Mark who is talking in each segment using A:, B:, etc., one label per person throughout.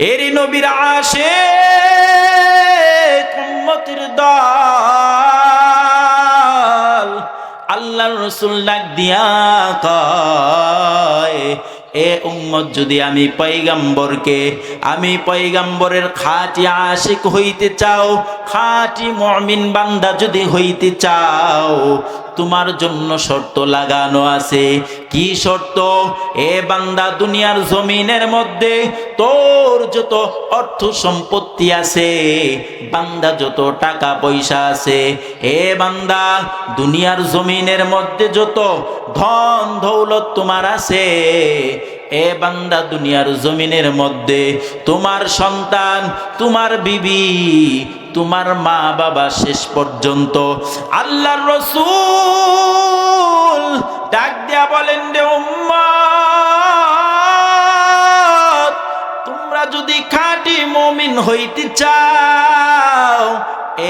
A: এরই নবীর আশিক উম্মতের দল আল্লাহর রাসূল ডাক দিয়া কয়, এ উম্মত যদি আমি পয়গম্বরের খাঁটি আশিক হইতে চাও, খাঁটি মুমিন বান্দা যদি হইতে চাও, তোমার জন্য শর্ত লাগানো আছে। কি শর্ত? এ বান্দা, দুনিয়ার জমিনের মধ্যে তোর যত অর্থ সম্পত্তি আছে, বান্দা যত টাকা পয়সা আছে, এ বান্দা দুনিয়ার জমিনের মধ্যে যত ধন দৌলত তোমার আছে, এ বান্দা দুনিয়ার জমিনের মধ্যে তোমার সন্তান, তোমার বিবি, তোমার মা বাবা শেষ পর্যন্ত আল্লাহর রাসূল ডাক দিয়া বলেন, রে উম্মত, তোমরা যদি খাঁটি মুমিন হইতে চাও,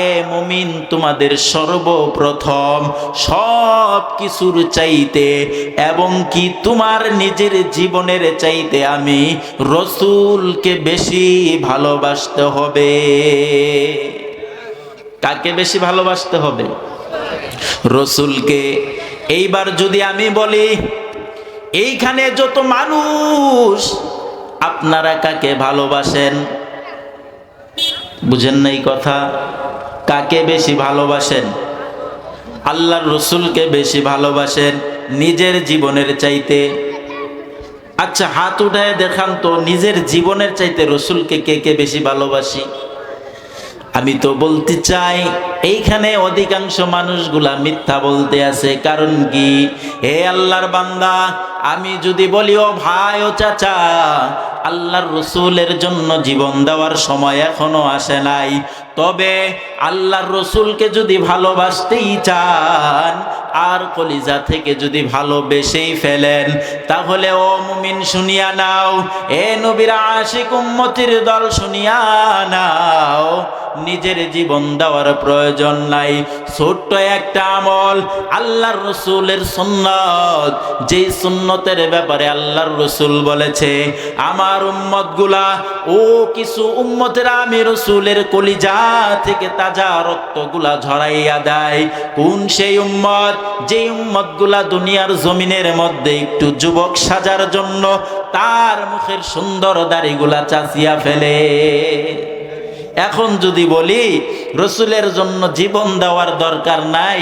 A: এ মুমিন, তোমাদের সর্বপ্রথম সব কিছুর চাইতে এবং কি তোমার নিজের জীবনের চাইতে আমি রসুলকে বেশি ভালোবাসতে হবে। কাকে বেশি ভালোবাসতে হবে? রসুলকে। এইবার যদি আমি বলি, এইখানে যত মানুষ, আপনারা কাকে ভালোবাসেন? বুঝেন নাই কথা? কাকে বেশি ভালোবাসেন? আল্লাহর রসুলকে বেশি ভালোবাসেন নিজের জীবনের চাইতে। আচ্ছা, হাত উঠায় দেখান তো, নিজের জীবনের চাইতে রসুলকে কে কে বেশি ভালোবাসি? আমি তো বলতে চাই, এইখানে অধিকাংশ মানুষগুলা মিথ্যা বলতে আছে। কারণ কি? হে আল্লাহর বান্দা, আমি যদি বলি, ও ভাই, ও চাচা, আল্লাহর রসুলের জন্য জীবন দেওয়ার সময় এখনো আসে নাই, তবে আল্লাহর রসুলকে যদি ভালোবাসতেই চান আর কলিজা থেকে যদি ভালোবেসেই ফেলেন, তাহলে ও মুমিন শুনিয়া নাও, এ নবীর আশিক উম্মতের দল শুনিয়া নাও, নিজের জীবন দেওয়ার প্রয়োজন নাই। ছোট্ট একটা আমল, আল্লাহর রসুলের সুন্নত, যেই সুন্নতের ব্যাপারে আল্লাহর রসুল বলেছে, আমার উম্মতগুলা, ও কিছু উম্মতেরা আমি রসুলের কলিজা থেকে তাজা রক্তগুলা ঝরাইয়া দেয়। কোন সেই উম্মত? যেই উম্মতগুলা দুনিয়ার জমিনের মধ্যে একটু যুবক সাজার জন্য তার মুখের সুন্দর দাড়িগুলা চাচিয়া ফেলে। এখন যদি বলি রসুলের জন্য জীবন দেওয়ার দরকার নাই,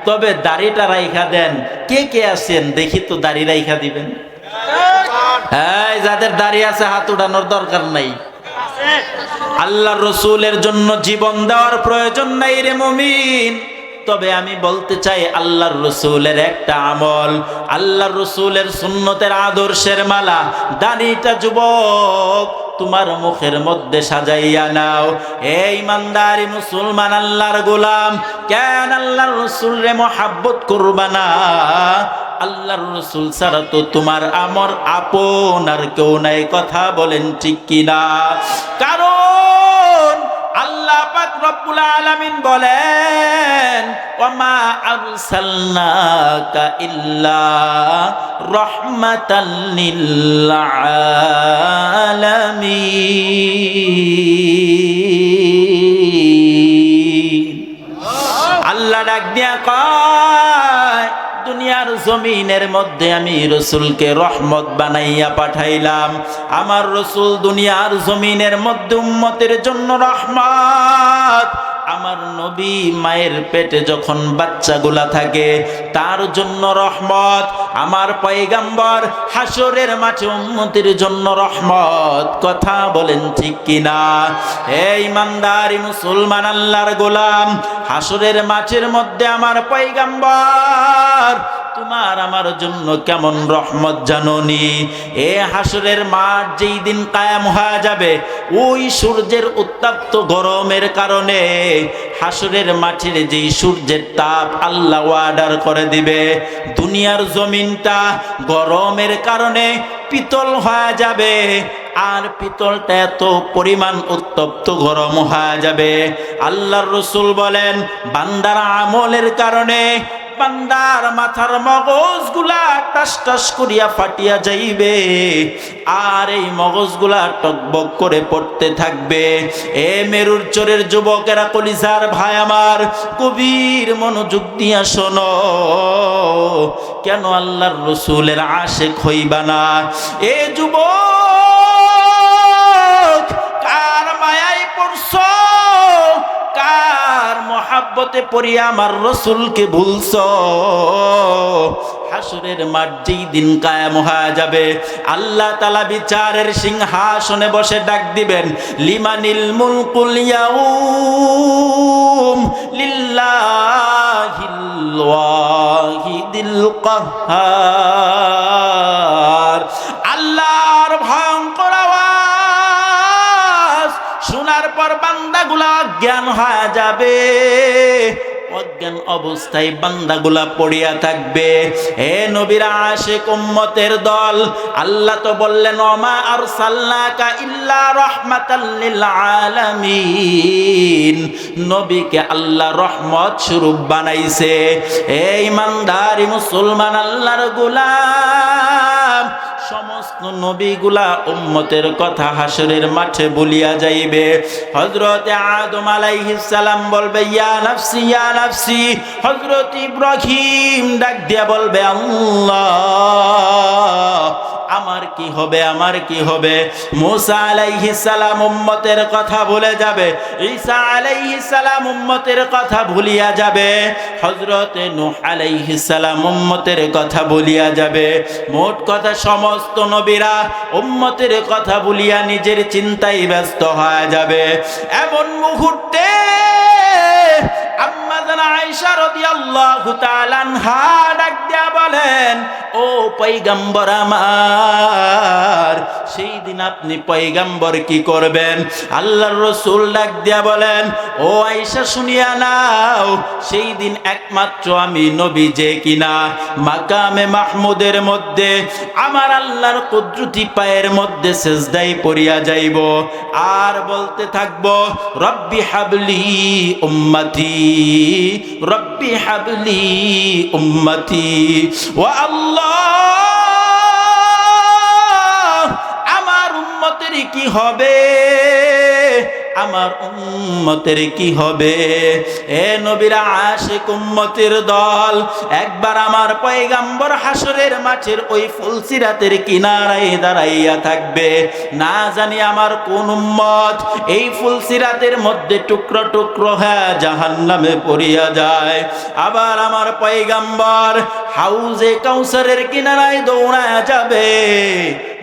A: তবে দাড়িটা রাইখা দেন, কে কে আছেন দেখি তো দাড়ি রাইখা দিবেন? হ্যাঁ, যাদের দাড়ি আছে হাত উঠানোর দরকার নাই। আল্লাহর রসুলের জন্য জীবন দেওয়ার প্রয়োজন নাই রে মুমিন। তবে আমি বলতে চাই, আল্লাহর রসুলের একটা আমল, আল্লাহর রসুলের সুন্নতের আদর্শের মালা, দাড়িটা যুবক তোমার মুখের মধ্যে সাজাইয়া নাও। এই ইমানদারি মুসলমান, আল্লাহর গোলাম, কেন আল্লাহর রসুল রে মহাব্বত করবা না? আল্লাহর রসুল ছাড়া তো তোমার আমার আপন আর কেউ নাই। কথা বলেন ঠিক কিনা? কারণ আল্লাহ পাক রব্বুল আলামিন বলেন, ওয়ামা আরসালনাকা ইল্লা রাহমাতাল লিল আলামিন। আল্লাহ ডাক দিয়া কয়, দুনিয়ার জমিনের মধ্যে আমি রসুলকে রহমত বানাইয়া পাঠাইলাম। আমার রসুল দুনিয়ার জমিনের মধ্যে উম্মতের জন্য রহমত। আমার নবী মায়ের পেটে যখন বাচ্চাগুলা থাকে তার জন্য রহমত। আমার পয়গম্বর হাসরের মাঠে উম্মতের জন্য রহমত। কথা বলেন ঠিক কিনা? এই ইমানদারি মুসলমান, আল্লাহর গোলাম, হাসরের মাঠের মধ্যে আমার পয়গম্বর তোমার আমার জন্য কেমন রহমত জানোনি? এ হাসরের মাঠ যেই দিন কায়াম হয়ে যাবে, ওই সূর্যের উত্তপ্ত গরমের কারণে হাসরের মাঠের যেই সূর্যের তাপ আল্লাহ অর্ডার করে দিবে, দুনিয়ার জমিনটা গরমের কারণে পিতল হয়ে যাবে। আর পিতলটা এত পরিমাণ উত্তপ্ত গরম হয়ে যাবে, আল্লাহর রসুল বলেন বান্দার আমলের কারণে বান্দার মাথার মগজগুলা টাস টাস করিয়া ফাটিয়া যাইবে, আর এই মগজগুলা টকবক করে পড়তে থাকবে। এ মেরুর চরের যুবকেরা, কলিজার ভাই আমার, গভীর মনোযোগ দিয়া শোনো। কেন আল্লাহর রসুলের আশেক হইবা না? এ যুবক, কার মায়ায় পড়ছো, কার মহাব্বতে পড়িয়া আমার রসুলকে ভুলছো? হাসরের মাঠ যেই দিন কায়েম হয়ে যাবে, আল্লাহ তাআলা বিচারের সিংহাসনে বসে ডাক দিবেন, লিমানিল মুলকুল ইয়াউম লিল্লাহিল ওয়াহিদিল কাহ্হার। আল্লাহর ভয়ঙ্কর আওয়াজ শোনার পর বান্দাগুলা অজ্ঞান হয়ে যাবে, অজ্ঞান অবস্থায় বান্দাগুলা পড়িয়া থাকবে। হে নবীর আশিক উম্মতের দল, আল্লাহ তো বললেন, ওমা আরসালনাকা ইল্লা রাহমাতাল লিল আলামিন। নবীকে আল্লাহ রহমত স্বরূপ বানাইছে। হে ঈমানদারি মুসলমান, আল্লাহর গোলাম, সমস্ত নবীগুলা উম্মতের কথা হাসরের মাঠে বলিয়া যাইবে। হযরতে আদম আলাইহিস সালাম বলবে, ইয়া নাফসি ইয়া নাফসি। হযরত ইব্রাহিম ডাক দিয়া বলবে, আল্লাহ, আমার কি হবে, আমার কি হবে? মুসা আলাইহিস সালাম উম্মতের কথা ভুলে যাবে, ঈসা আলাইহিস সালাম উম্মতের কথা ভুলিয়া যাবে, হযরতে নূহ আলাইহিস সালাম উম্মতের কথা ভুলিয়া যাবে। মোট কথা সমস্ত নবীরা উম্মতের কথা ভুলিয়া নিজের চিন্তায় ব্যস্ত হয়ে যাবে। এমন মুহূর্তে আম্মা জান আয়েশা রাদিয়াল্লাহু তাআলা আনহা ডাক দিয়া বলেন, ও পয়গম্বর আমার, সেই দিন আপনি পয়গম্বর কি করবেন? আল্লাহর রাসূল ডাক দিয়া বলেন, ও আয়েশা শুনিয়া নাও, সেই দিন একমাত্র আমি নবী যে কিনা মাকামে মাহমুদের মধ্যে আমার আল্লাহর কুদরতি পায়ের মধ্যে সিজদায় পড়িয়া যাইব, আর বলতে থাকবো, রব্বি হাবলি উম্মতি, রব্বি হাবলি উম্মতি। ওয়া আল্লাহ, আমার উম্মতের কি হবে, আমার উম্মতের কি হবে? এ নবীর আশিক উম্মতের দল, একবার আমার পয়গম্বর হাসরের মাঠের ওই ফুলসিরাতের কিনারায় দাঁড়াইয়া থাকবে। না জানি আমার কোন উম্মত এই ফুলসিরাতের মধ্যে টুকরো টুকরো হয়ে জাহান্নামে পড়িয়া যায়। আবার আমার পয়গম্বর হাউজে কাউসারের কিনারায় দৌড়ায়া যাবে।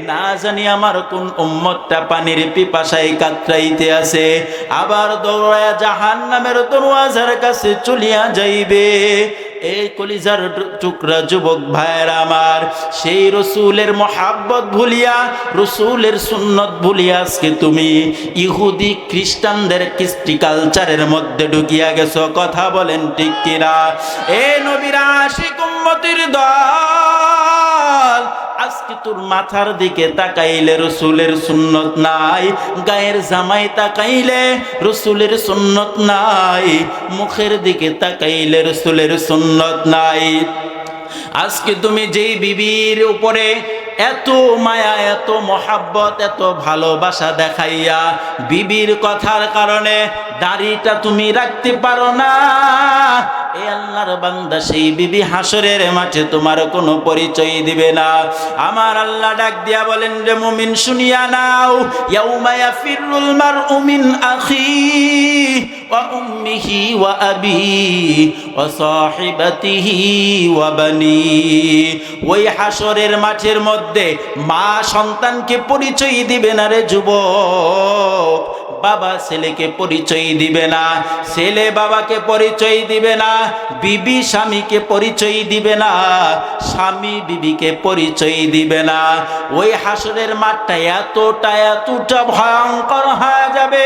A: না জানি আমার কোন উম্মতটা পানির পিপাসায় কাতরাইতে আছে, আবার দৌড়ায়া জাহান্নামের দরওয়াজার কাছে চলিয়া যাইবে। এই কলিজার টুকরা যুবক ভাইয়েরা আমার, সেই রসুলের মহাব্বত ভুলিয়া, রসুলের সুন্নত ভুলিয়া আজকে তুমি ইহুদি খ্রিস্টানদের কৃষ্টি কালচারের মধ্যে ঢুকিয়া গেছো। কথা বলেন ঠিক কিনা? এ নবীর আশিক উম্মতের দল, আজকে তোর মাথার দিকে তাকাইলে রসুলের সুন্নত নাই, গায়ের জামাই তাকাইলে রসুলের সুন্নত নাই, মুখের দিকে তাকাইলে রসুলের সুন্নত নাই। আজকে তুমি যেই বিবির উপরে এত মায়া, এত মহাব্বত, এত ভালোবাসা দেখাইয়া বিবির কথার কারণে দাড়িটা তুমি রাখতে পারো না, এ আল্লাহর বান্দা, সেই বিবি হাসরের মাঠে তোমার কোনো পরিচয় দিবে না। আমার আল্লাহ ডাক দিয়া বলেন, রে মুমিন শুনিয়া নাও, ইয়াউমা ইয়াফিরুল মারউ মিন আখিহি ওয়া উম্মিহি ওয়া আবিহি ওয়া সাহিবাতিহি ওয়া বানি। ওই হাসরের মাঠের মধ্যে মা সন্তানকে পরিচয় দিবে না রে যুবক, বাবা ছেলেকে পরিচয় দিবে না, ছেলে বাবাকে পরিচয় দিবে না, বিবি স্বামীকে পরিচয় দিবে না, স্বামী বিবিকে পরিচয় দিবে না। ওই হাসরের মাঠটা এতটা ভয়ঙ্কর হয়ে যাবে,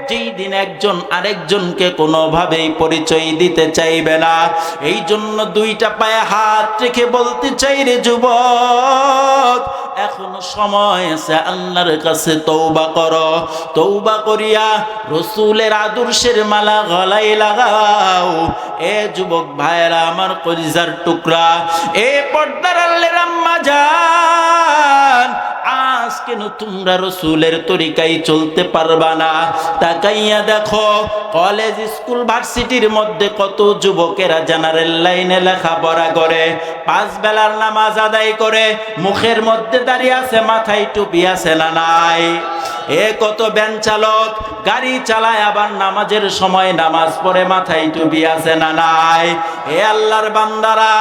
A: যেই দিন একজন আরেকজনকে কোনোভাবেই পরিচয় দিতে চাইবে না। এই জন্য দুইটা পায়ে হাত রেখে বলতে চাই রে যুবক, এখনো সময় আছে, আল্লাহর কাছে তওবা করো। তওবা করিয়া রসুলের আদর্শের মালা গলায় লাগাও। এ যুবক ভাইরা আমার কলিজার টুকরা, এ পর্দার আল্লাহর আম্মা জান, আজ কেন তোমরা রসুলের তরিকায় চলতে পারবা না? তাকাইয়া দেখো কলেজ স্কুল ভার্সিটির মধ্যে কত যুবকেরা জেনারেল লাইনে লেখাপড়া করে, 5 বেলার নামাজ আদায় করে, মুখের মধ্যে দাঁড়িয়ে আছে, মাথায় টুপি আছে না নাই? এ কত ভ্যান চালক গাড়ি চালায়, আবার নামাজের সময় নামাজ পড়ে, মাথায় টুপি আছে না নাই? এ আল্লাহর বান্দারা,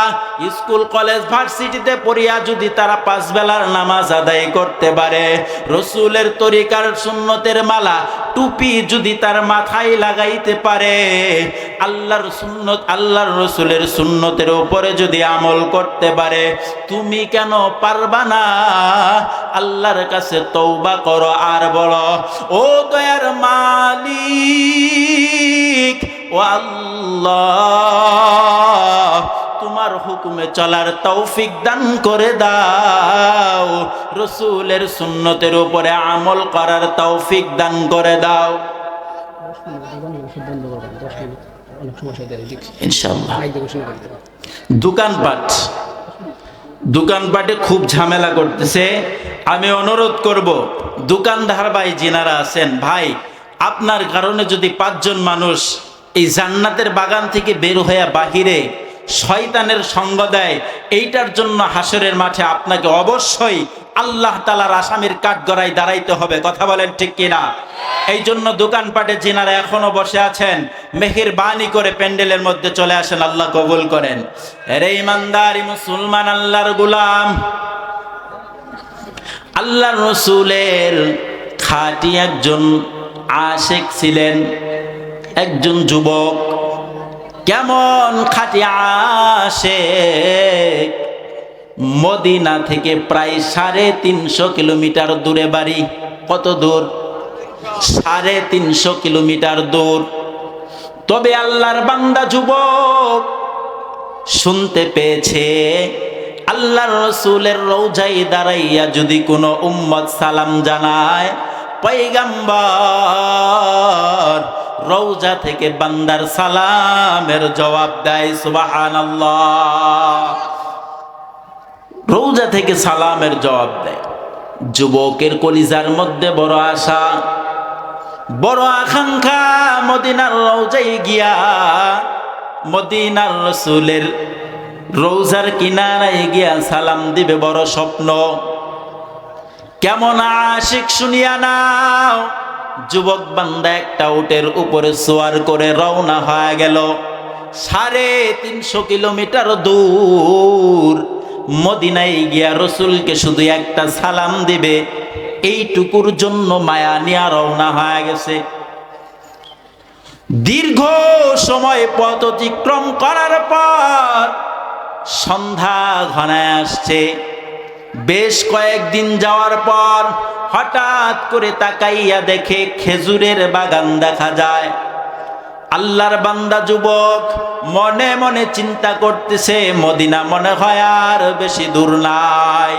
A: স্কুল কলেজ ভার্সিটিতে পড়িয়া যদি তারা 5 বেলার নামাজ আদায় করতে পারে, রসুলের তরিকার সুন্নতের মালা টুপি যদি তার মাথায় লাগাইতে পারে, আল্লাহর সুন্নত আল্লাহর রসুলের সুন্নতের উপরে যদি আমল করতে পারে, তুমি কেন পারবা না? আল্লাহর কাছে তওবা করো আর বলো, ও দয়ার মালিক, ও আল্লাহ, তোমার হুকুমে চলার তৌফিক দান করে দাও, রসুলের সুন্নতের উপরে আমল করার তৌফিক দান করে দাও। ইনশাআল্লাহ। দোকানপাটে খুব ঝামেলা করতেছে। আমি অনুরোধ করব, দোকানদার ভাই যিনারা আছেন, ভাই আপনার কারণে যদি 5 জন মানুষ এই জান্নাতের বাগান থেকে বের হয়ে বাহিরে শয়তানের সঙ্গ দেয়, এইটার জন্য হাসরের মাঠে আপনাকে অবশ্যই আল্লাহ তাআলার আসামির কাঠগড়ায় দাঁড়াইতে হবে। কথা বলেন ঠিক কিনা? এই জন্য দোকানপাটে যিনারা এখনো বসে আছেন, মেহেরবানি করে প্যান্ডেলের মধ্যে চলে আসেন, আল্লাহ কবুল করেন। এরে ইমানদার মুসলমান, আল্লাহর গোলাম, আল্লাহর রসুলের খাঁটি একজন আশিক ছিলেন, একজন যুবক। কেমন খাঁটি আশিক! মদিনা থেকে প্রায় 350 কিলোমিটার দূরে বাড়ি। কত দূর? 350 কিলোমিটার দূর। তবে আল্লাহর বান্দা যুবক শুনতে পেয়েছে, আল্লাহর রসুলের রওজায় দাঁড়াইয়া যদি কোনো উম্মত সালাম জানায়, পয়গম্বর রওজা থেকে বান্দার সালামের জবাব দেয়। সুবহানাল্লাহ। রওজা থেকে সালামের জবাব দেয়। যুবকের কলিজার মধ্যে বড় আশা, বড় আকাঙ্ক্ষা, মদিনার রওজায় গিয়া মদিনার রসুলের রওজার কিনারায় গিয়া সালাম দিবে, বড় স্বপ্ন। কেমন আশিক শুনিয়া নাও। যুবক বান্দা একটা উটের উপরে সোয়ার করে রওনা হয়ে গেল। 350 কিলোমিটার দূর মদিনায় গিয়া রসুলকে শুধু একটা সালাম দিবে, এইটুকুর জন্য মায়া নিয়া রওনা হয়ে গেছে। দীর্ঘ সময় পথ অতিক্রম করার পর সন্ধ্যা ঘনায় আসছে। বেশ কয়েকদিন যাওয়ার পর হঠাৎ করে তাকাইয়া দেখে খেজুরের বাগান দেখা যায়। আল্লাহর বান্দা যুবক মনে মনে চিন্তা করতেছে, মদিনা মনে হয় আর বেশি দূর নাই।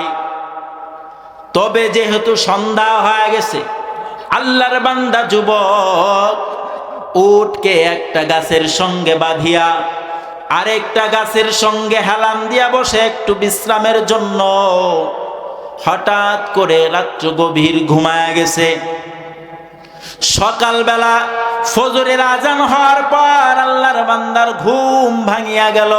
A: তবে যেহেতু সন্ধ্যা হয়ে গেছে, আল্লাহর বান্দা যুবক উটকে একটা গাছের সঙ্গে বাঁধিয়া আরেকটা গাছের সঙ্গে হেলান দিয়া বসে একটু বিশ্রামের জন্য। হঠাৎ করে রাত্র গভীর ঘুমায় গেছে। সকালবেলা ফজরের আজান হওয়ার পর আল্লাহর বান্দার ঘুম ভাঙিয়া গেল।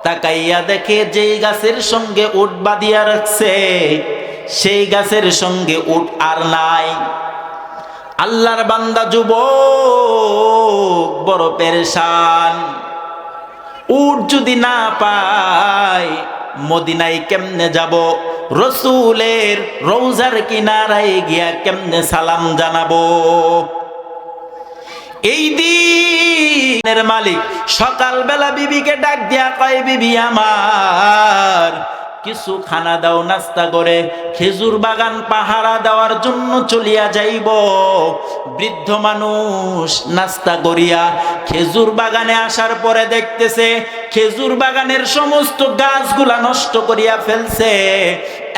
A: তাকাইয়া দেখে যেই গাছের সঙ্গে উট বাঁধিয়া রাখছে, সেই গাছের সঙ্গে উট আর নাই। আল্লাহর বান্দা যুবক বড় পেরেশান। উট যদি না পায়, মদিনায় কেমনে যাব? রসুলের রওজার কিনারায় গিয়া কেমনে সালাম জানাবো? এই দিনের মালিক সকালবেলা বিবিকে ডাক দিয়া কয়, বিবি আমার, কিছু খানা দাও নাস্তা করে। খেজুর বাগান পাহারা দেওয়ার জন্য চলিয়া যাইব। বৃদ্ধ মানুষ নাস্তা করিয়া খেজুর বাগানে আসার পরে দেখতেছে খেজুর বাগানের সমস্ত গাছগুলা নষ্ট করিয়া ফেলছে।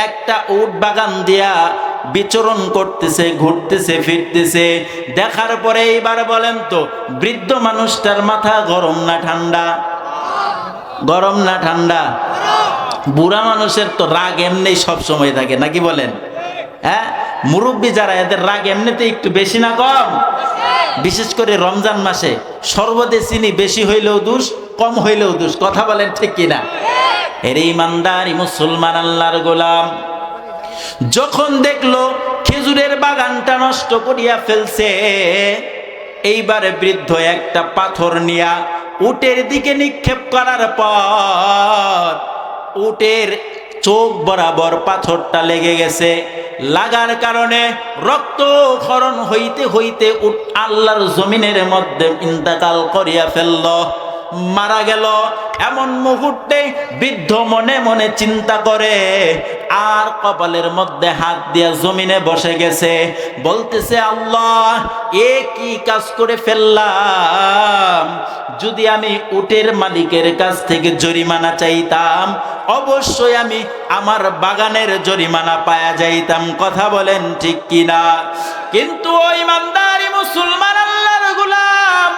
A: একটা উট বাগান দিয়া বিচরণ করতেছে, ঘুরতেছে ফিরতেছে। দেখার পরে এইবার বলেন তো, বৃদ্ধ মানুষটার মাথা গরম না ঠান্ডা? গরম না ঠান্ডা? বুড়া মানুষের তো রাগ এমনি সব সময় থাকে, নাকি বলেন? হ্যাঁ, মুরব্বী যারা এদের রাগ এমনিতে একটু বেশি না কম? বিশেষ করে রমজান মাসে শরবতে চিনি বেশি হইলেও দোষ, কম হইলেও দোষ। কথা বলেন ঠিক কিনা? এর ইমানদারি মুসলমান আল্লাহর গোলাম যখন দেখলো খেজুরের বাগানটা নষ্ট করিয়া ফেলছে, এইবারে বৃদ্ধ একটা পাথর নিয়া উটের দিকে নিক্ষেপ করার পর উটের চোখ বরাবর পাথরটা লেগে গেছে। লাগার কারণে রক্তক্ষরণ হইতে হইতে উট আল্লাহর জমিনের মধ্যে ইন্তেকাল করিয়া ফেলল, মারা গেল। এমন মুহূর্তে বৃদ্ধ মনে মনে চিন্তা করে, আর কপালের মধ্যে হাত দিয়া জমিনে বসে গেছে, বলতেছে আল্লাহ, এ কি কাজ করে ফেললাম? যদি আমি উটের মালিকের কাছ থেকে জরিমানা চাইতাম, অবশ্যই আমি আমার বাগানের জরিমানা পায়া যাইতাম। কথা বলেন ঠিক কিনা? কিন্তু ওই ইমানদারি মুসলমান আল্লাহর গোলাম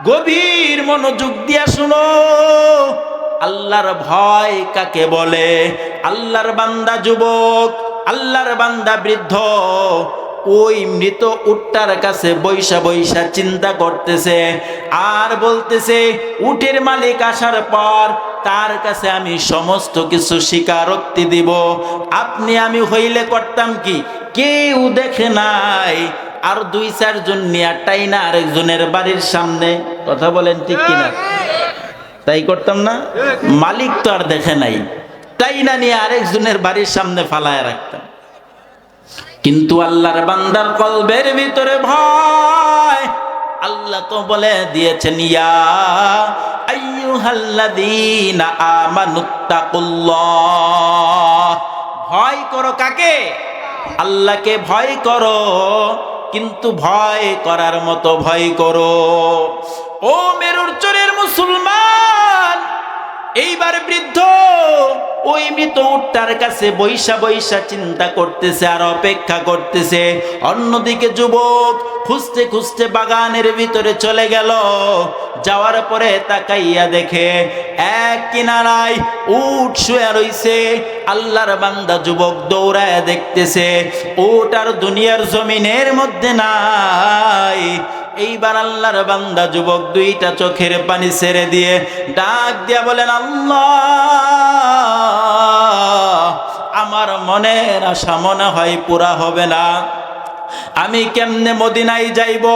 A: গভীর মনোযোগ দিয়া শুনো, আল্লাহর ভয় কাকে বলে? আল্লাহর বান্দা যুবক, আল্লাহর বান্দা বৃদ্ধ ওই মৃত উটটার কাছে বৈশা বৈশা চিন্তা করতেছে আর বলতেছে, উটের মালিক আসার পর তার কাছে আমি সমস্ত কিছু স্বীকারোক্তি দিব। আপনি আমি হইলে করতাম কি, কেউ দেখে নাই, আর 2-4 জন নিয়ে টাইনা আরেকজনের বাড়ির সামনে। কথা বলেন ঠিক কিনা? তাই করতাম না? মালিক তো আর দেখে নাই, টাইনা নিয়ে আরেকজনের বাড়ির সামনে ফালায় রাখতাম। কিন্তু আল্লাহর বান্দার কলবের ভিতরে ভয়। আল্লাহ তো বলে দিয়েছেন, ইয়া আইয়ুহাল্লাযীনা আমানুত্তাকুল্লাহ। ভয় করো কাকে? আল্লাহকে ভয় করো, কিন্তু ভয় করার মতো ভয় করো। ও মেরুর চরের মুসলমান, এইবার বৃদ্ধ ওই মৃত উটটার কাছে বৈশা বৈশা চিন্তা করতেছে আর অপেক্ষা করতেছে। অন্যদিকে যুবক খুঁজতে খুঁজতে বাগানের ভিতরে চলে গেল। যাওয়ার পরে তাকাইয়া দেখে এক কিনারায় উট শুয়ে রইছে। আল্লাহর বান্দা যুবক দৌড়ায় দেখতেছে উট আর দুনিয়ার জমিনের মধ্যে নাই। এইবার আল্লাহর বান্দা যুবক 2টা চোখের পানি ছেড়ে দিয়ে ডাক দিয়া বলেন, আল্লাহ, আমার মনের আশা মনে হয় পুরা হবে না। আমি কেমনে মদিনায় যাইব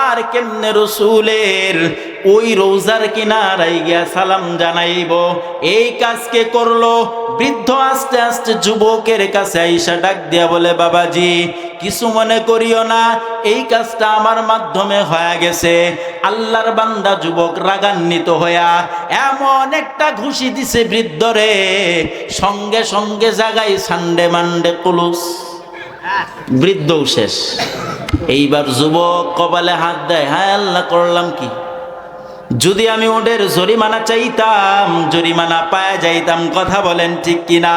A: আর কেমনে রসুলের ওই রোজার কিনারায় গিয়া সালাম জানাইব? এই কাজ কে করলো? বৃদ্ধ আস্তে আস্তে যুবকের কাছে আইসা ডাক দিয়া বলে, বাবাজি, কিছু মনে করিও না, এই কাজটা আমার মাধ্যমে হয়ে গেছে। আল্লাহর বান্দা যুবক রাগান্বিত হইয়া এমন একটা ঘুষি দিছে বৃদ্ধরে, সঙ্গে সঙ্গে জাগাই সান্ডে মান্ডে কুলুস, বৃদ্ধও শেষ। এইবার যুবক কপালে হাত দেয়, হায় আল্লাহ, করলাম কি? যদি আমি ওদের জরিমানা চাইতাম, জরিমানা পায়া যাইতাম। কথা বলেন ঠিক কিনা?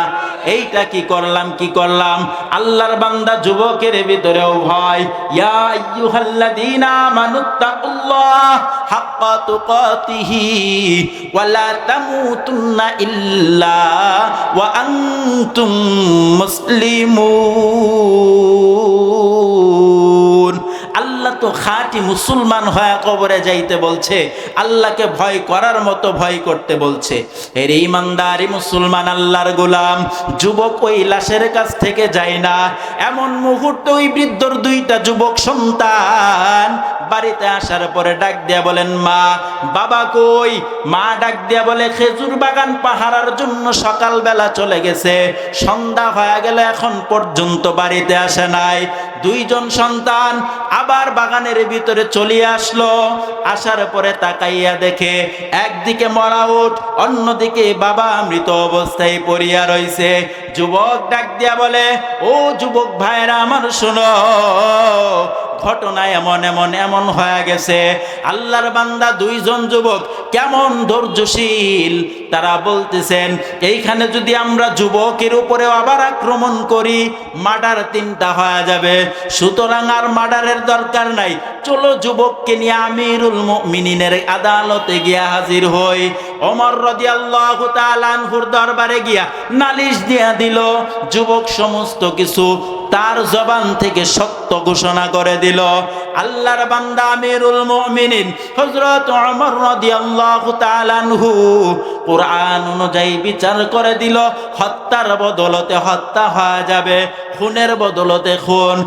A: এইটা কি করলাম, কি করলাম? আল্লাহর বান্দা যুবকের ভিতরেও ভয়। ইয়া আইয়ুহাল্লাযীনা আমানুত্তাকুল্লাহ হাক্কা তুকাতিহি ওয়া লা তামুতুন্না ইল্লা ওয়া আনতুম মুসলিমুন। আল্লাহ তো খাঁটি মুসলমান হয়ে কবরে যাইতে বলছে, আল্লাহকে ভয় করার মতো ভয় করতে বলছে। এর ইমানদারি মুসলমান আল্লাহর গোলাম যুবক ওই লাশের কাছ থেকে যায় না। এমন মুহূর্তে ওই বৃদ্ধর 2টা যুবক সন্তান বাড়িতে আসার পরে ডাক দিয়া বলেন, মা, বাবা কই? মা ডাক দিয়া বলে, খেজুর বাগান পাহারার জন্য সকালবেলা চলে গেছে, সন্ধ্যা হয়ে গেল, এখন পর্যন্ত বাড়িতে আসে নাই। দুইজন সন্তান আবার বাগানের ভিতরে চলে আসলো। আসার পরে তাকাইয়া দেখে একদিকে মরা উট, অন্যদিকে বাবা মৃত অবস্থায় পড়িয়া রইছে। যুবক ডাক দিয়া বলে, ও যুবক ভাইরা আমার শোনো, ঘটনা এমন এমন এমন হয়ে গেছে। আল্লাহর বান্দা দুইজন যুবক কেমন ধৈর্যশীল, তারা বলতেছেন এইখানে যদি আমরা যুবকের উপরে আবার আক্রমণ করি মার্ডার 3টা হয়ে যাবে, সুতরাং আর মার্ডারের দরকার নাই, চলো যুবককে নিয়ে আমিরুল মুমিনিনের আদালতে গিয়া হাজির হই। ওমর রাদিয়াল্লাহু তাআলা আনহুর দরবারে গিয়া নালিশ দিয়া দিল। যুবক সমস্ত কিছু তার জবান থেকে সত্য ঘোষণা করে দিল। আল্লাহর বান্দা আমিরুল মুমিনিন হযরত ওমর রাদিয়াল্লাহু তাআলা আনহু কুরআন অনুযায়ী বিচার করে দিল, হত্যার বদলতে হত্যা হয়ে যাবে, খুনের বদলতে খুন,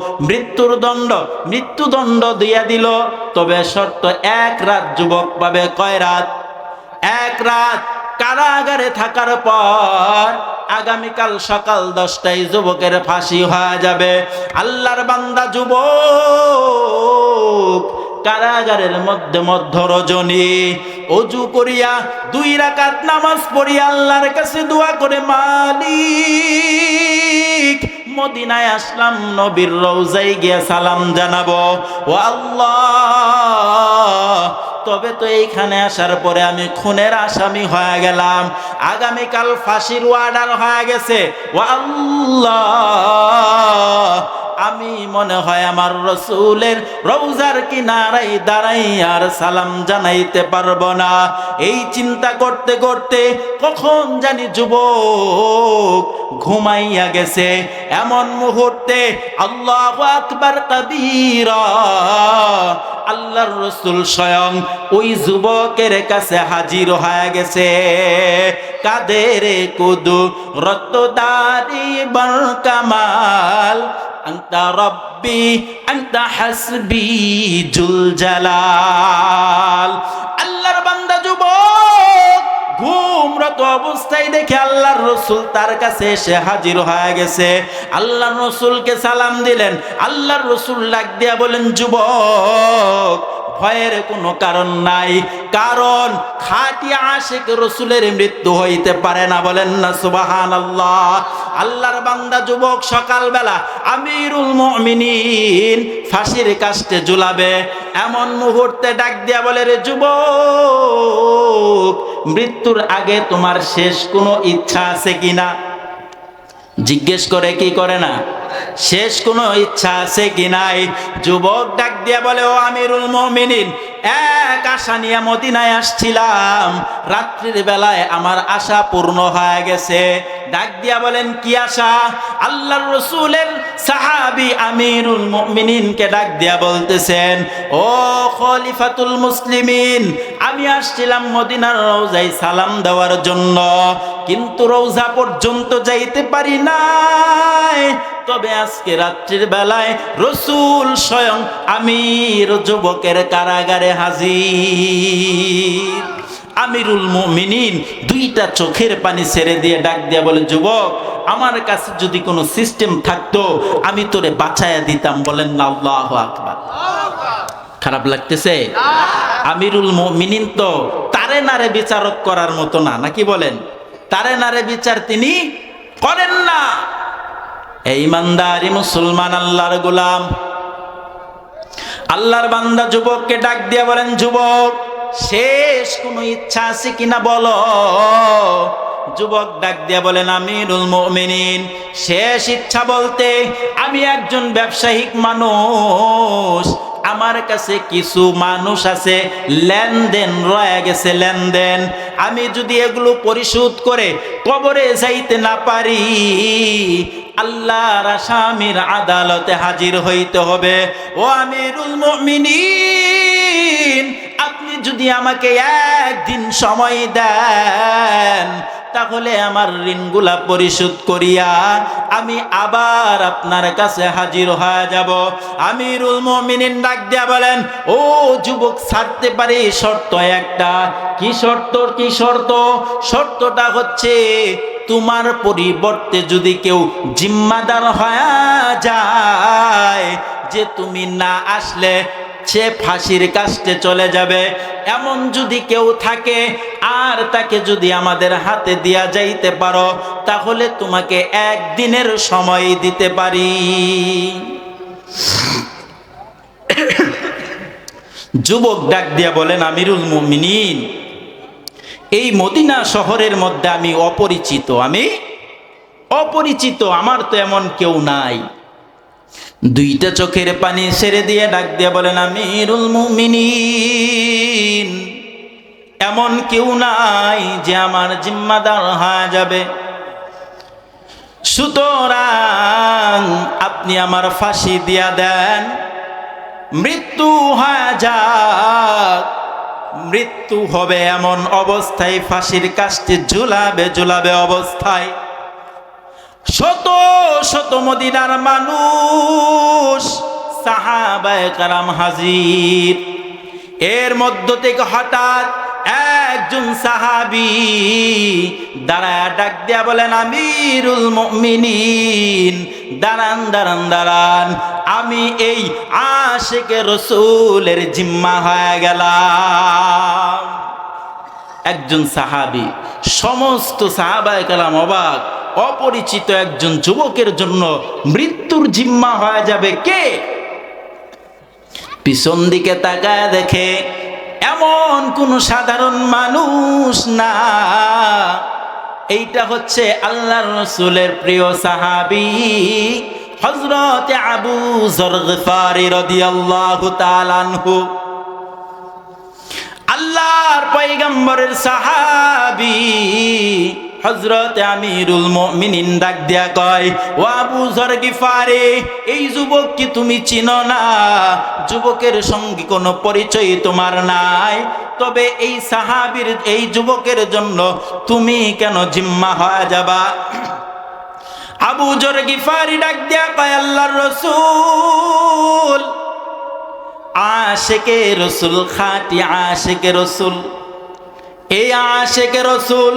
A: মৃত্যুদণ্ড দিয়া দিল। তবে শর্ত, 1 রাত যুবক পাবে। কয় রাত? 1 রাত কারাগারে থাকার পর আগামীকাল সকাল 10টায় যুবকের ফাঁসি হয়ে যাবে। আল্লাহর বান্দা যুবক কারাগারের মধ্য রজনী অজু করিয়া 2 রাকাত নামাজ পড়িয়া আল্লাহর কাছে দোয়া করে, মালিক মদিনায় আসলাম, নবীর রওজায় গিয়ে সালাম জানাবো, ও আল্লাহ তবে তো এইখানে আসার পরে আমি খুনের আসামি হয়ে গেলাম, আগামীকাল ফাঁসির অর্ডার হয়ে গেছে, ও আল্লাহ আমি মনে হয় আমার রসুলের রওজার কিনারায় দাঁড়াই আর সালাম জানাইতে পারবো না। এই চিন্তা করতে করতে কখন জানি যুবক ঘুমাইয়া গেছে। এমন মুহূর্তে আল্লাহু আকবার কাবীরা আল্লাহর রসুল স্বয়ং ওই যুবকের কাছে হাজির হয়ে গেছে। কাদের কুদু রতদারি বর কামাল আন্তা রব্বি আন্তা হাসবি জুল জালাল। আল্লাহর বান্দা যুবক ঘুমরত অবস্থায় দেখে আল্লাহর রসুল তার কাছে এসে হাজির হয়ে গেছে। আল্লাহর রসুলকে সালাম দিলেন। আল্লাহর রসুল ডাক দিয়া বলেন, যুবক ভয়ের কোনো কারণ নাই, কারণ খাঁটি আশিক রসুলের মৃত্যু হইতে পারে না। বলেন না সুবহানাল্লাহ। আল্লাহর বান্দা যুবক সকালবেলা আমিরুল মুমিনিন ফাঁসির কাস্টে ঝুলাবে, এমন মুহূর্তে ডাক দিয়া বলে, রে যুবক মৃত্যুর আগে তোমার শেষ কোনো ইচ্ছা আছে কিনা? জিজ্ঞেস করে, কি করে না? শেষ কোনো ইচ্ছা আছে কি নাই? যুবক ডাক দিয়া বলে, ও আমিরুল মুমিনিন, এক আশা নিয়ে মদিনায় আসছিলাম, রাত্রির বেলায় আমার আশা পূর্ণ হয়ে গেছে। ডাক দিয়া বলেন, কি আশা? আল্লাহর রসুলের সাহাবী আমিরুল মুমিনিনকে ডাক দিয়া বলতেছেন, ও খলিফাতুল মুসলিমিন, আমি আসছিলাম মদিনার রওজায় সালাম দেওয়ার জন্য, কিন্তু রওজা পর্যন্ত যাইতে পারি নাই। তবে আজকে রাত্রির বেলায় রসুল স্বয়ং আমির যুবকের কারাগারে হাজির। আমিরুল মুমিনিন 2টা চোখের পানি ছেড়ে দিয়ে ডাক দিয়া বলে, যুবক আমার কাছে যদি কোনো সিস্টেম থাকতো আমি তোরে বাঁচাইয়া দিতাম। বলেন না আল্লাহু আকবার। খারাপ লাগতেছে? আমিরুল মুমিনিন তো তারে নারে বিচারক করার মতো না, নাকি বলেন? তারে নারে বিচার তিনি করেন না। এই ইমানদারি মুসলমান, আল্লাহর গোলাম। আল্লাহর বান্দা যুবককে ডাক দিয়া বলেন, যুবক শেষ কোনো ইচ্ছা আছে কিনা বলো। যুবক ডাক দিয়া বলেন, আমিরুল মুমিনিন শেষ ইচ্ছা বলতে আমি একজন ব্যবসায়িক মানুষ, আমার কাছে কিছু মানুষ আছে, লেনদেন রয়ে গেছে, লেনদেন আমি যদি এগুলো পরিশোধ করে কবরে যাইতে না পারি আল্লাহর আসামির আদালতে হাজির হইতে হবে। ও আমিরুল মুমিনিন, আপনি যদি আমাকে একদিন সময় দেন তাহলে আমার ঋণগুলা পরিশোধ করিয়া আমি আবার আপনার কাছে হাজির হয়ে যাব। আমিরুল মুমিনিন ডাক দিয়া বলেন, ও যুবক ছাড়তে পারি, শর্ত একটা। কি শর্ত? কি শর্ত? শর্তটা হচ্ছে তোমার পরিবর্তে যদি কেউ জিম্মাদার হয়ে যায় যে তুমি না আসলে সে ফাঁসির কাস্টে চলে যাবে, এমন যদি কেউ থাকে আর তাকে যদি আমাদের হাতে দিয়া যাইতে পারো তাহলে তোমাকে একদিনের সময় দিতে পারি। যুবক ডাক দিয়া বলেন, আমিরুল মুমিনিন, এই মদিনা শহরের মধ্যে আমি অপরিচিত, আমার তো এমন কেউ নাই। দুইটা চোখের পানি ছেড়ে দিয়ে ডাক দিয়ে বলেন, আমিরুল মুমিনিন, এমন কেউ নাই যে আমার জিম্মাদার হয়ে যাবে, সুতরাং আপনি আমার ফাঁসি দিয়া দেন, মৃত্যু হয়ে যাক, মৃত্যু হবে এমন অবস্থায় ফাঁসির কাস্টে ঝুলাবে অবস্থায় শত শত মদিনার মানুষ সাহাবায়ে কেরাম হাজির। এর মধ্য থেকে হঠাৎ একজন সাহাবী দাঁড়ায় ডাক দিয়া বলেন, আমিরুল মুমিনিন, দাঁড়ান, আমি এই আশিকে রসুলের জিম্মা হয়ে গেলাম। একজন সাহাবী, সমস্ত সাহাবায়ে কেরাম অবাক, অপরিচিত একজন যুবকের জন্য মৃত্যুর জিম্মা হয়ে যাবে কে? পিছন দিকে তাকায় দেখে এমন কোন সাধারণ মানুষ না, এইটা হচ্ছে আল্লাহর রাসূলের প্রিয় সাহাবী হযরত আবু যর গিফারী রাদিয়াল্লাহু তাআলা আনহু। আল্লাহর পয়গম্বরের সাহাবী হযরত আমিরুল মুমিনিন ডাক দিয়া কয়, ও আবু যর গিফারী, এই যুবক কি তুমি চিনো না? যুবকের সঙ্গে কোনো পরিচয় তোমার নাই, তবে এই সাহাবীর, এই যুবকের জন্য তুমি কেন জিম্মা হয়ে যাবা? আবু যর গিফারী ডাক দিয়া কয়, আল্লাহর রাসূল, আশিকে রাসূল, খাঁটি আশিকে রাসূল, এই আশিকে রাসূল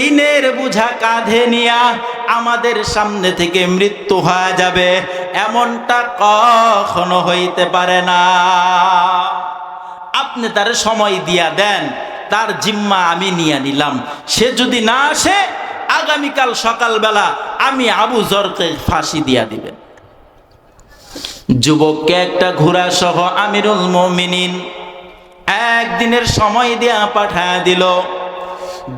A: ঋণের বোঝা কাঁধে নিয়া আমাদের সামনে থেকে মৃত্যু হয়ে যাবে, এমনটা কখনো হইতে পারে না। আপনি তার সময় দিয়া দেন, তার জিম্মা আমি নিয়ে নিলাম। সে যদি না আসে, আগামীকাল সকালবেলা আমি আবু যরকে ফাঁসি দিয়া দিবেন। যুবককে একটা ঘোড়া সহ আমিরুল মুমিনিন একদিনের সময় দিয়া পাঠায় দিল।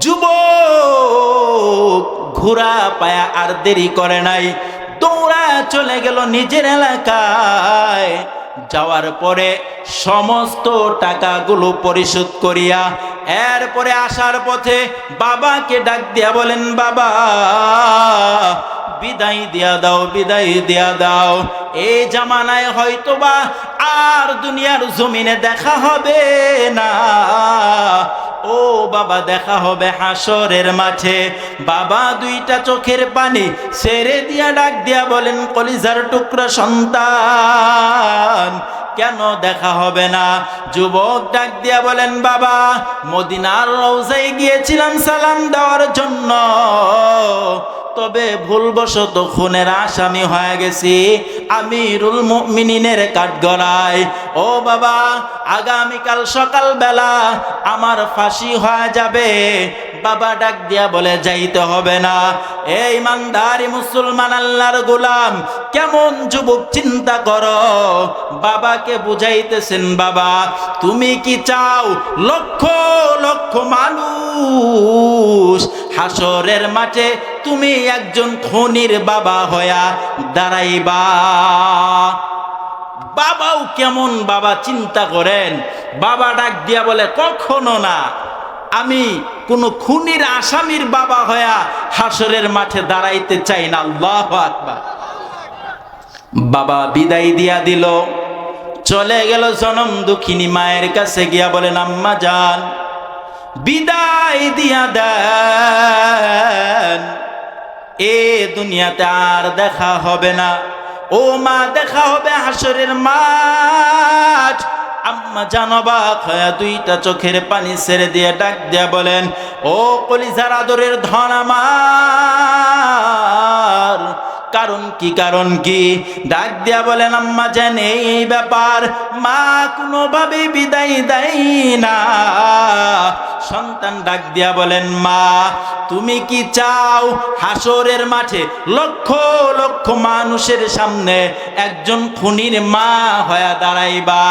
A: যুবক ঘোড়া পায়া আর দেরি করে নাই, দৌড়া চলে গেল নিজের এলাকায়। যাওয়ার পরে সমস্ত টাকাগুলো পরিশোধ করিয়া এরপরে আসার পথে বাবাকে ডাক দিয়া বলেন, বাবা বিদায় দিয়া দাও, এই জামানায় হয়তোবা আর দুনিয়ার জমিনে দেখা হবে না, ও বাবা দেখা হবে হাসরের মাঠে। বাবা দুইটা চোখের পানি ছেড়ে দিয়া ডাক দিয়া বলেন, কলিজার টুকরা সন্তান, কেন দেখা হবে না? যুবক ডাক দিয়া বলেন, বাবা মদিনার রওজায় গিয়েছিলাম সালাম দেওয়ার জন্য, তবে ভুলবশত খুনের আসামি হয়ে গেছি আমিরুল মুমিনিনের কাঠগড়ায়। ও বাবা, আগামীকাল সকালবেলা আমার ফাঁসি হয়ে যাবে। বাবা ডাক দিয়া বলে, যাইতে হবে না। এই ইমানদারি মুসলমান আল্লাহর গোলাম, কেমন যুবক চিন্তা করো। বাবাকে বুঝাইতেছেন, বাবা তুমি কি চাও লক্ষ লক্ষ মানুষ হাসরের মাঠে তুমি একজন খুনির বাবা হইয়া দাঁড়াইবা? বাবাও কেমন বাবা চিন্তা করেন। বাবা ডাক দিয়া বলে, কখনো না, আমি কোন খুনির আসামির বাবা হইয়া হাসরের মাঠে দাঁড়াইতে চাই না। আল্লাহু আকবার। বাবা বিদায় দিয়া দিল, চলে গেল জনম দুঃখিনী মায়ের কাছে গিয়া বলেন, আম্মা জান বিদায় দিয়া দেন, এ দুনিয়াতে আর দেখা হবে না। ও মা, দেখা হবে হাসরের মাঠ। আম্মা জান অবাক হয়ে দুইটা চোখের পানি ছেড়ে দিয়ে ডাক দিয়া বলেন, ও কলিজার আদরের ধন আমার, কারণ কি, কারণ কি? ডাক দিয়া বলেন, আম্মা জান এই ব্যাপার, মা কোনোভাবে বিদায় দেয় না। সন্তান ডাক দিয়া বলেন, মা তুমি কি চাও হাসরের মাঠে লক্ষ লক্ষ মানুষের সামনে একজন খুনির মা হয়ে দাঁড়াইবা?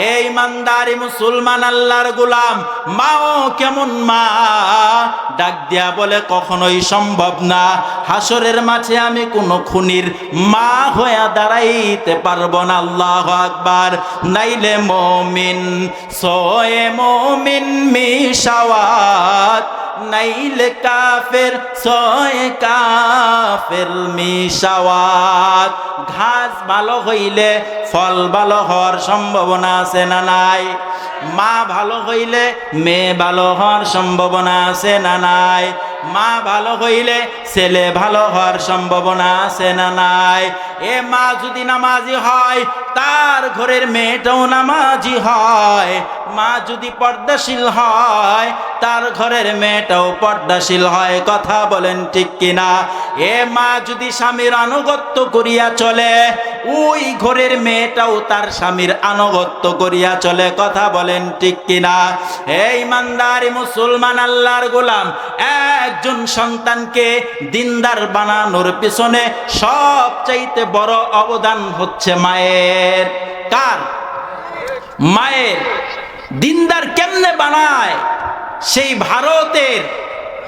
A: এই ইমানদারি মুসলমান আল্লাহর গোলাম, মাও কেমন মা? ডাক দিয়া বলে, কখনোই সম্ভব না, হাসরের মাঠে আমি কোনো খুনির মা হয়ে দাঁড়াইতে পারবো না। আল্লাহু আকবার। নাইলে মুমিন সোয়ে মুমিন মিশাওয়াত, নাইলে কাফের সোয়ে কাফের মিশাওয়াত। ঘাস ভালো হইলে ফল ভালো হওয়ার সম্ভাবনা আছে না নাই? মা ভালো হইলে মেয়ে ভালো হওয়ার সম্ভাবনা আছে না নাই? মা ভালো হইলে ছেলে ভালো হওয়ার সম্ভাবনা আছে না নাই? এ মা যদি নামাজি হয়, তার ঘরের মেয়েটাও নামাজি হয়। মা যদি পর্দাশীল হয়, তার ঘরের মেয়েটাও পর্দাশীল হয়। কথা বলেন ঠিক কিনা? এ মা যদি স্বামীর আনুগত্য করিয়া চলে, ওই ঘরের মেয়েটাও তার স্বামীর আনুগত্য করিয়া চলে। কথা বলেন ঠিক কিনা? এই ইমানদারি মুসলমান আল্লাহর গোলাম, একজন সন্তানকে দিনদার বানানোর পিছনে সবচাইতে বড় অবদান হচ্ছে মায়ের। কার? মায়ের। দিনদার কেমনে বানায়? সেই ভারতের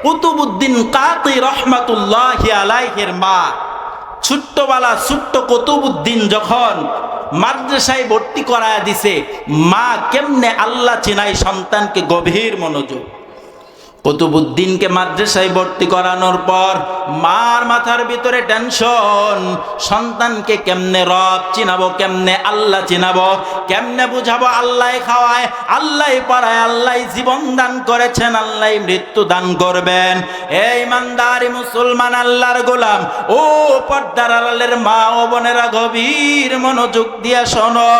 A: কুতুবউদ্দিন কাকি রহমাতুল্লাহি আলাইহির মা, ছোট্টবেলা ছোট্ট কুতুবউদ্দিন যখন মাদ্রাসায় ভর্তি করায় দিছে, মা কেমনে আল্লাহ চিনাই সন্তানকে গভীর মনোযোগ। কুতুবউদ্দিনকে মাদ্রাসায় ভর্তি করানোর পর মার মাথার ভিতরে টেনশন, সন্তানকে কেমনে রব চিনাবো, কেমনে আল্লাহ চিনাবো, কেমনে বুঝাবো আল্লাহ খাওয়ায়, আল্লাহ পড়ায়, আল্লাহ জীবন দান করেছেন, আল্লাহ মৃত্যু দান করবেন। এই ইমানদারি মুসলমান আল্লাহর গোলাম, ও পর্দার আড়ালের মা ও বোনেরা, গভীর মনোযোগ দিয়া শোনো।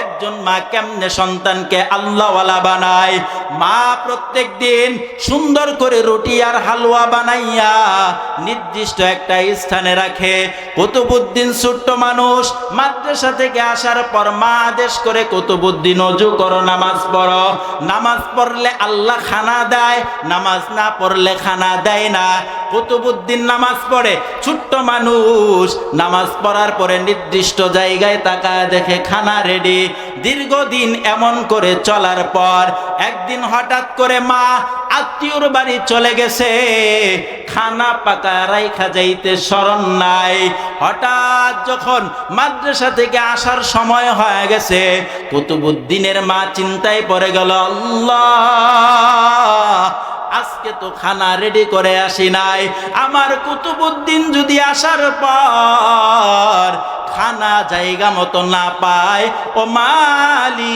A: একজন মা কেমনে সন্তানকে আল্লাহওয়ালা বানায়? মা প্রত্যেক দিন সুন্দর করে রুটি আর হালুয়া বানাইয়া নির্দিষ্ট একটা স্থানে রাখে। কুতুবউদ্দিন ছোট্ট মানুষ, মাদ্রাসা থেকে আসার পর মা আদেশ করে, কুতুবউদ্দিন ওযু করো, নামাজ পড়ো। নামাজ পড়লে আল্লাহ খানা দেয়, নামাজ না পড়লে খানা দেয় না। কুতুবউদ্দিন নামাজ পড়ে, ছোট্ট মানুষ নামাজ পড়ার পরে নির্দিষ্ট জায়গায় তাকায় দেখে খানা রেডি। দীর্ঘদিন এমন করে চলার পর একদিন হঠাৎ করে মা আত্মীয়র বাড়ি চলে গেছে, খানা পাকা রাইখা যাইতে স্মরণ নাই। হঠাৎ যখন মাদ্রাসা থেকে আসার সময় হয়ে গেছে, কুতুবউদ্দিনের মা চিন্তায় পড়ে গেল, আল্লাহ, আজকে তো খানা রেডি করে আসি নাই। আমার কুতুবউদ্দিন যদি আসার পর খানা জায়গা মতো না পায়, ও মালিক,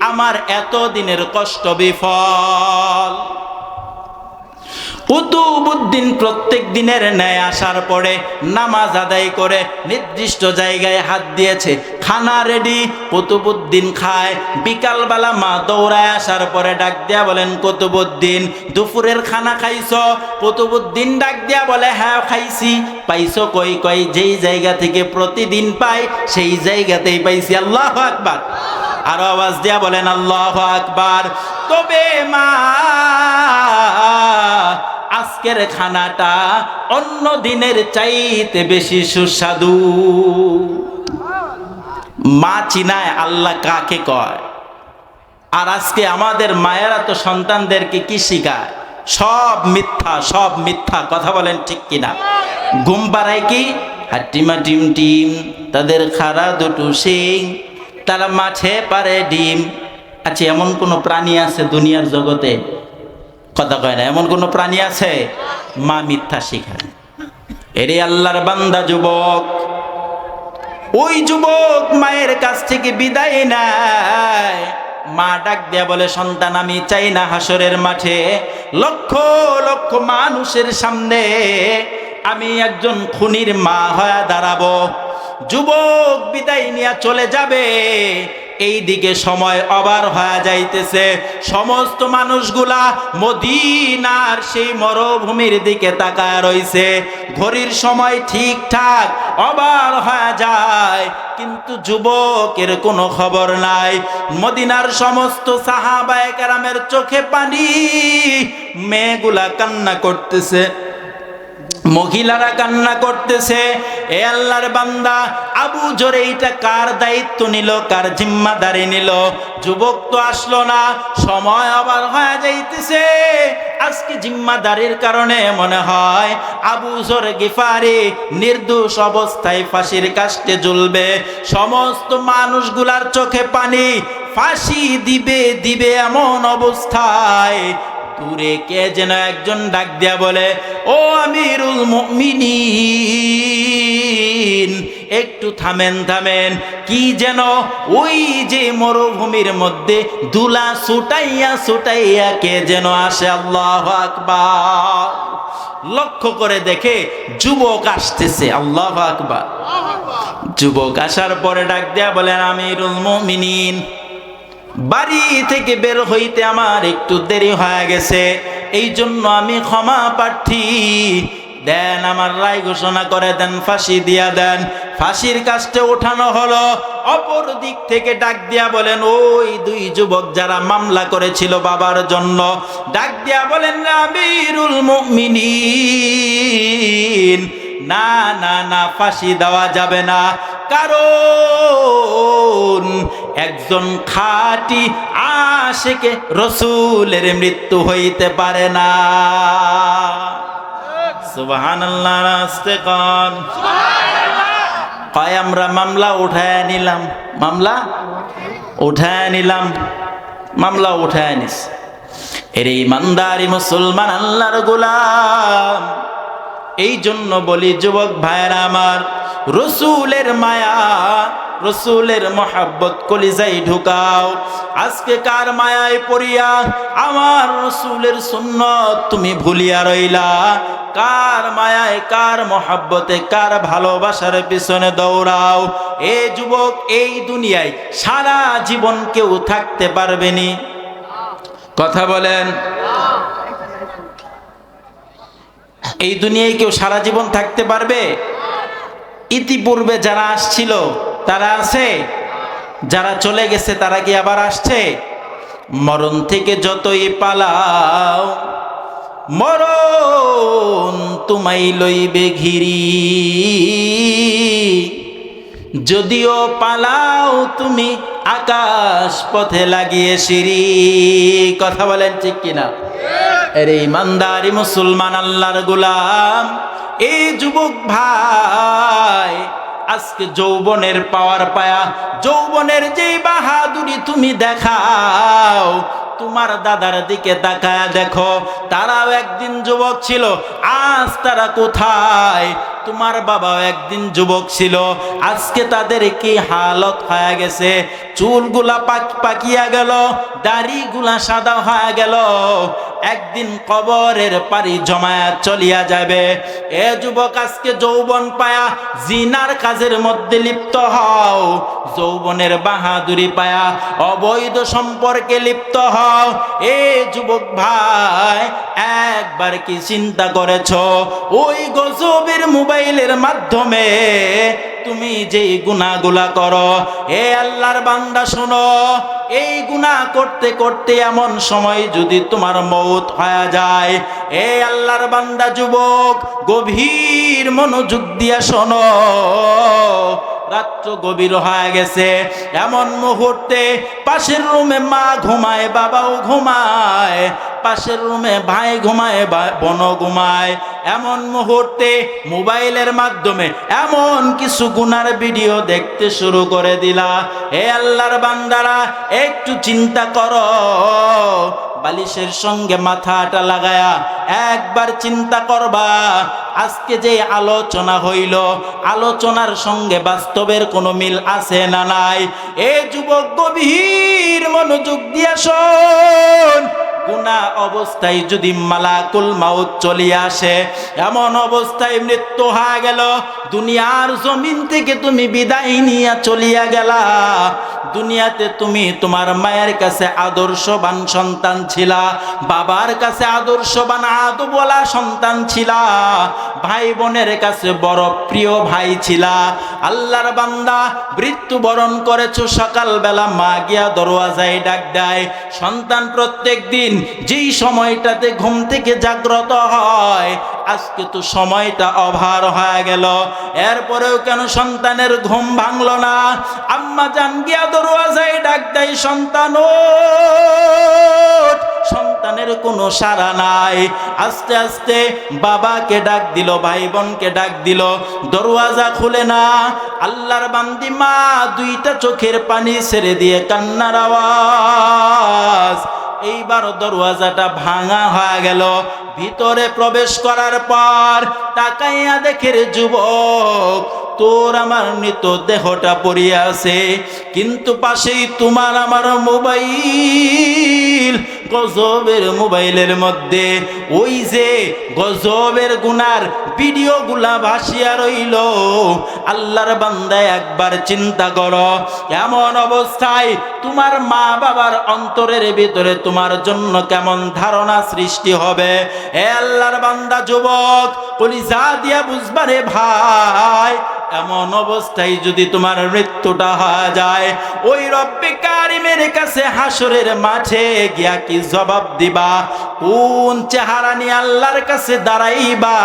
A: আমার এত দিনের কষ্ট বিফল। কুতুবউদ্দিন প্রত্যেক দিনের ন্যায় আসার পরে নামাজ আদায় করে নির্দিষ্ট জায়গায় হাত দিয়েছে, খানা রেডি। কুতুবউদ্দিন খায়। বিকালবেলা মা দৌড়ায় আসার পরে ডাক দিয়া বলেন, কুতুবউদ্দিন দুপুরের খানা খাইছো? কুতুবউদ্দিন ডাক দিয়া বলে, হ্যাঁ খাইছি। পাইছো কই? কই যেই জায়গা থেকে প্রতিদিন পাই সেই জায়গাতেই পাইছি। আল্লাহু আকবার। আরো আওয়াজ দিয়া বলেন, আল্লাহু আকবার। তবে মা, আজকের খানাটা অন্য দিনের চাইতে বেশি সুস্বাদু। মা চিনায় আল্লাহ কাকে কয়। আর আজকে আমাদের মায়েরা তো সন্তানদেরকে কি শিখায়? সব মিথ্যা, সব মিথ্যা। কথা বলেন ঠিক কিনা? ঘুম পাড়ায় কি? হাট্টিমা টিম টিম, তাদের খাড়া দুটো শিং, তারা মাছে পারে ডিম। আচ্ছা, এমন কোন প্রাণী আছে দুনিয়ার জগতে? কথা কয় না। এমন কোন প্রাণী আছে? মা মিথ্যা শিখায়। এরে আল্লাহর বান্দা যুবক, ওই যুবক মায়ের কাছ থেকে বিদায় নেয়। মা ডাক দেয়া বলে, সন্তান, আমি চাই না হাসরের মাঠে লক্ষ লক্ষ মানুষের সামনে আমি একজন খুনির মা হয়ে দাঁড়াবো। যুবক বিদায় নিয়ে চলে যাবে। এইদিকে সময় ওভার হয়ে যাইতেছে, সমস্ত মানুষগুলা মদিনার সেই মরুভূমির দিকে তাকায় রইছে। ঘড়ির সময় ঠিকঠাক ওভার হয়ে যায়, কিন্তু যুবকের কোনো খবর নাই। মদিনার সমস্ত সাহাবায়ে কেরামের চোখে পানি, মেয়েগুলা কান্না করতেছে, মহিলারা কান্না করতেছে। এ আল্লাহর বান্দা, আবু জর এইটা কার দায়িত্ব নিল, কার জিম্মাদারি নিল? যুবক তো আসলো না, সময় আবার হয়ে যাইতেছে। আজকে জিম্মাদারির কারণে মনে হয় আবু জর গিফারি নির্দোষ অবস্থায় ফাঁসির কাস্টে ঝুলবে। সমস্ত মানুষগুলার চোখে পানি, ফাঁসি দিবে দিবে এমন অবস্থায় দূরে কে যেন একজন ডাক দিয়া বলে, ও আমিরুল মুমিনিন, একটু থামেন থামেন। কি যেন ওই যে মরুভূমির মধ্যে দুলা ছুটাইয়া ছুটাইয়া কে যেন আসে। আল্লাহু আকবার। লক্ষ্য করে দেখে যুবক আসতেছে। আল্লাহু আকবার। যুবক আসার পরে ডাক দিয়া বলেন, আমিরুল মুমিনিন, বাড়ি থেকে বের হইতে আমার একটু দেরি হয়ে গেছে, এই জন্য আমি ক্ষমা প্রার্থী। দেন, আমার রায় ঘোষণা করে দেন, ফাঁসি দিয়া দেন। ফাঁসির কাস্টে ওঠানো হলো। অপর দিক থেকে ডাক দিয়া বলেন, ওই দুই যুবক যারা মামলা করেছিল বাবার জন্য, ডাক দিয়া বলেন, আমিরুল মুমিনিন, না না না, ফাঁসি দেওয়া যাবে না, কারণ একজন খাঁটি আশিকে রসুলের মৃত্যু হইতে পারে না। সুবহানাল্লাহ। আস্তে কোন কয়, আমরা মামলা উঠায় নিলাম, মামলা উঠায় নিলাম, মামলা উঠায় নিস। এর ইমানদারি মুসলমান, আল্লাহর গোলাম। এই জন্য বলি যুবক ভাইরা আমার, রসুলের মায়া, রসুলের মহাব্বত কলিজায় ঢুকাও। আজকে কার মায়ায় পড়িয়া আমার রসুলের সুন্নত তুমি ভুলিয়া রইলা? কার মায়ায়, কার মহাব্বতে, কার ভালোবাসার পিছনে দৌড়াও? এ যুবক, এই দুনিয়ায় সারা জীবন কেউ থাকতে পারবেনি। কথা বলেন, এই দুনিয়ায় কেউ সারা জীবন থাকতে পারবে? ইতিপূর্বে যারা আসছিল তারা আছে, যারা চলে গেছে তারা কি আবার আসছে? মরণ থেকে যতই পালাও, মরণ তোমায় লইবে ঘিরি, যদিও পালাও তুমি আকাশ পথে লাগিয়ে সিঁড়ি। কথা বলেন ঠিক কিনা? এর ইমানদারি মুসলমান, আল্লাহর গোলাম। এই যুবক ভাই, আজকে যৌবনের পাওয়ার পায়া, যৌবনের যেই বাহাদুরি তুমি দেখাও, তোমার দাদার দিকে তাকায়া দেখো, তারাও একদিন যুবক ছিল, আজ তারা কোথায়? তোমার বাবাও একদিন যুবক ছিল, আজকে তাদের কি হালত হয়ে গেছে? চুলগুলা পাকিয়া গেল, দাড়িগুলা সাদা হয়ে গেল, একদিন কবরের পারি জমায়া চলিয়া যাবে। এ যুবক, আজকে যৌবন পায়া জিনার কাজের মধ্যে লিপ্ত হও, যৌবনের বাহাদুরি পায়া অবৈধ সম্পর্কে লিপ্ত হও। এ যুবক ভাই, একবার কি চিন্তা করেছো ওই গজবের মোবাইলের মাধ্যমে তুমি যেই গুনাহগুলা করো? এ আল্লাহর বান্দা শোনো, এই গুনাহ করতে করতে এমন সময় যদি তোমার মওত হয়ে যায়, এ আল্লাহর বান্দা যুবক, গভীর মনোযোগ দিয়া শোনো, রাত্র গভীর হয়ে গেছে, এমন মুহূর্তে পাশের রুমে মা ঘুমায়, বাবাও ঘুমায়, পাশের রুমে ভাই ঘুমায়, বোন ঘুমায়, এমন মুহূর্তে মোবাইলের মাধ্যমে এমন কিছু গুনার ভিডিও দেখতে শুরু করে দিলা। হে আল্লাহর বান্দারা, একটু চিন্তা করো, বালিশের সঙ্গে মাথাটা লাগায়া একবার চিন্তা করবা, আজকে যে আলোচনা হইল, আলোচনার সঙ্গে বাস্তবের কোনো মিল আছে না নাই? এ যুবক, গভীর মনোযোগ দিয়া শোন, গুনাহ অবস্থায় যদি মালাকুল মাউত চলিয়া আসে, এমন অবস্থায় মৃত্যু হয়ে গেল, দুনিয়ার জমিন থেকে তুমি বিদায় নিয়ে চলিয়া গেলা, দুনিয়াতে তুমি তোমার মায়ের কাছে আদর্শবান সন্তান ছিলা, বাবার কাছে আদর্শবান আদবওয়ালা সন্তান ছিলা, ভাই বোনের কাছে বড় প্রিয় ভাই ছিলা। আল্লাহর বান্দা মৃত্যুবরণ করেছো, সকালবেলা মা গিয়া দরওয়াজায় ডাক দেয়। সন্তান প্রত্যেক দিন যেই সময়টাতে ঘুম থেকে জাগ্রত হয়, আজকে তো সময়টা ওভার হয়ে গেল, এরপরেও কেন সন্তানের ঘুম ভাঙলো না? আম্মা জান গিয়া দরওয়াজায় ডাক দেয়, সন্তান ওঠ। সন্তানের কোনো সাড়া নাই। আস্তে আস্তে বাবাকে ডাক দিল, ভাই বোনকে ডাক দিল, দরওয়াজা খুলে না। আল্লাহর বান্দি মা দুইটা চোখের পানি ছেড়ে দিয়ে কান্নার আওয়াজ। এইবার দরওয়াজাটা ভাঙা হয়ে গেল। ভিতরে প্রবেশ করার পর তাকাইয়া দেখে রে যুবক, তোর আমার মৃত দেহটা পড়িয়া আছে, কিন্তু পাশেই তোমার আমার মোবাইল। গজবের মোবাইলের মধ্যে ওই যে গজবের গুনার ভিডিওগুলা ভাসিয়া রইল। আল্লাহর বান্দা একবার চিন্তা করো, এমন অবস্থায় তোমার মা বাবার অন্তরের ভিতরে তোমার জন্য কেমন ধারণা সৃষ্টি হবে। হে আল্লাহর বান্দা যুবক, কলিজা দিয়া বুঝবারে ভাই, এমন অবস্থায় যদি তোমার মৃত্যুটা হয়ে যায়, ওই রব্বে কারিমের কাছে হাসরের মাঠে গিয়া কি জবাব দিবা? কোন চেহারা নিয়ে আল্লাহর কাছে দাঁড়াইবা?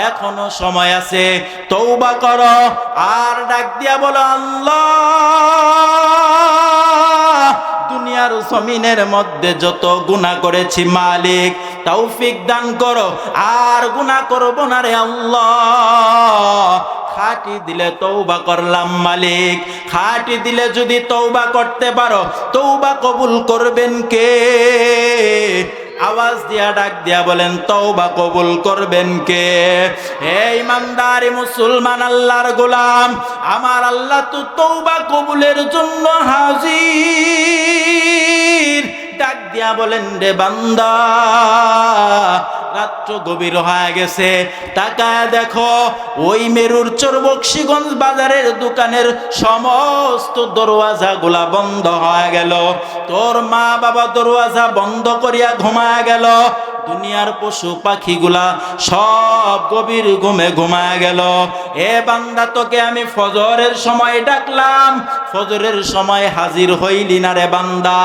A: এখনো সময় আছে, তওবা করো আর ডাক দিয়া বলো, আল্লাহ দুনিয়ার জমিনের মধ্যে যত গুনাহ করেছি মালিক, তৌফিক দান করো, আর গুনাহ করব না রে আল্লাহ। খাঁটি দিলে তওবা করলাম মালিক, খাঁটি দিলে যদি তওবা করতে পারো, তওবা কবুল করবেন কে? আওয়াজ দিয়া ডাক দিয়া বলেন, তওবা কবুল করবেন কে? হে ইমানদার মুসলমান, আল্লাহর গোলাম, আমার আল্লাহ তো তওবা কবুলের জন্য হাজির। ডাক দিয়া বলেন, রে বান্দা, রাত্র গভীর হয়ে গেছে, তাকায় দেখো ওই মেরুর চর বক্সিগঞ্জ বাজারের দোকানের সমস্ত দরওয়াজাগুলা বন্ধ হয়ে গেল। তোর মা বাবা দরওয়াজা বন্ধ করিয়া ঘুমায় গেল। দুনিয়ার পশু পাখিগুলা সব গভীর ঘুমে ঘুমায় গেল। এ বান্দা, তোকে আমি ফজরের সময় ডাকলাম, ফজরের সময় হাজির হইলি না রে বান্দা।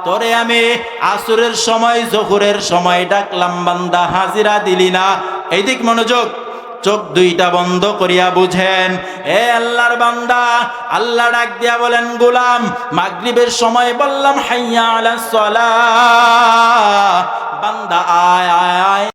A: তোরে আমি আসরের সময়, জোহরের সময় ডাকলাম, বান্দা হাজিরা দিলি না। এইদিক মনোযোগ, চোখ দুইটা বন্ধ করিয়া বুঝেন। এ আল্লাহর বান্দা, আল্লাহ ডাক দিয়া বলেন, গোলাম মাগরিবের সময় বললাম হাইয়া আলাস সালাহ,